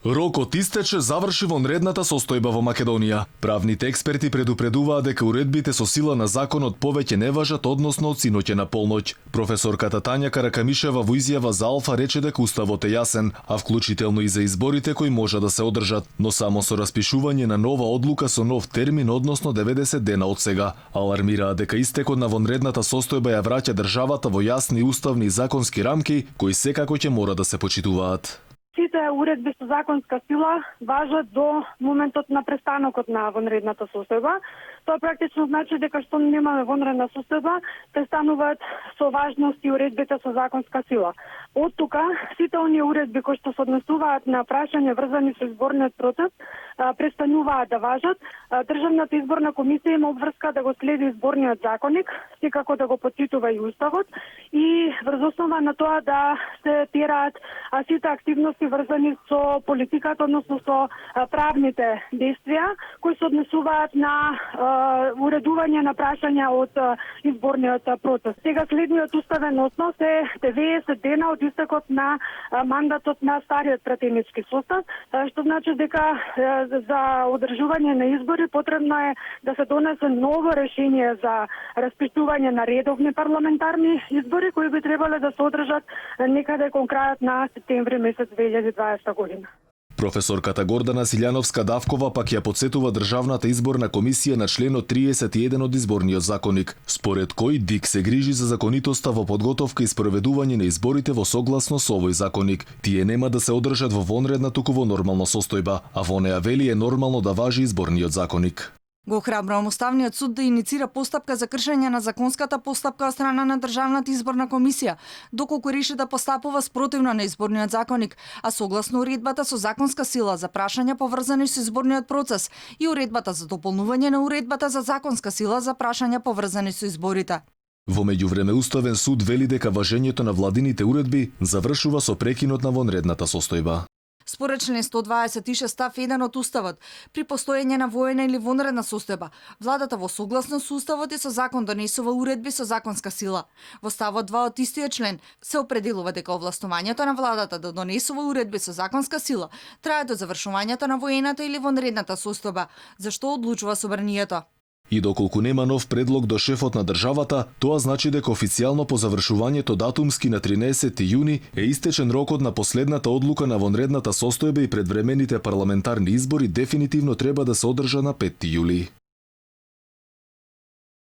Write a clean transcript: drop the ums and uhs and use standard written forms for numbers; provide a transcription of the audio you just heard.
Рокот истече, заврши вонредната состојба во Македонија. Правните експерти предупредуваат дека уредбите со сила на законот повеќе не важат, односно од синоќе на полноќ. Професорката Тања Каракамишева во изјава за Алфа рече дека уставот е јасен, а вклучително и за изборите кои може да се одржат, но само со распишување на нова одлука со нов термин, односно 90 дена од сега. Алармираат дека истекот на вонредната состојба ја враќа државата во јасни уставни и законски рамки, кои секако ќе мора да се почитуваат. Сите уредби со законска сила важат до моментот на престанокот на вонредната состојба. Тоа практично значи дека што немаме вонредна состојба, престануваат со важност и уредбите со законска сила. Од тука, сите оние уредби кои што се однесуваат на прашања врзани со изборниот процес, престануваат да важат. Државната изборна комисија има обврска да го следи изборниот законник, секако да го почитува и уставот и врз основа на тоа да се тераат сите активности врзани со политиката, односно со правните действија кои се однесуваат на уредување на прашања од изборниот процес. Сега следниот уставен основ е 90 дена од истекот на мандатот на стариот пратенички состав, што значи дека за одржување на избори потребно е да се донесе ново решение за распишување на редовни парламентарни избори кои би требале да се одржат некаде кон крајот на септември месец 2020 година. Професорката Гордана Силјановска-Давкова пак ја подсетува Државната изборна комисија на членот 31 од изборниот законник, според кој ДИК се грижи за законитоста во подготовка и спроведување на изборите во согласно со овој законник. Тие нема да се одржат во вонредна, туку во нормална состојба, а во неа вели е нормално да важи изборниот законник. Го охрабрувам Уставниот суд да иницира постапка за кршење на законската постапка од страна на Државната изборна комисија, доколку реши да постапува спротивно на изборниот законник, а согласно уредбата со законска сила за прашања поврзани со изборниот процес и уредбата за дополнување на уредбата за законска сила за прашања поврзани со изборите. Во меѓувреме Уставен суд вели дека важењето на владините уредби завршува со прекинот на вонредната состојба. Според член 126 став 1 од Уставот, при постоење на воена или вонредна состојба, владата во согласно со Уставот и со закон донесува уредби со законска сила. Во ставот 2 од истиот член се определува дека овластувањето на владата да донесува уредби со законска сила трае до завршувањето на воената или вонредната состојба, за што одлучува собранието. И доколку нема нов предлог до шефот на државата, тоа значи дека официјално по завршувањето датумски на 13 јуни е истечен рокот на последната одлука на вонредната состојба и предвремените парламентарни избори дефинитивно треба да се одржа на 5 јули.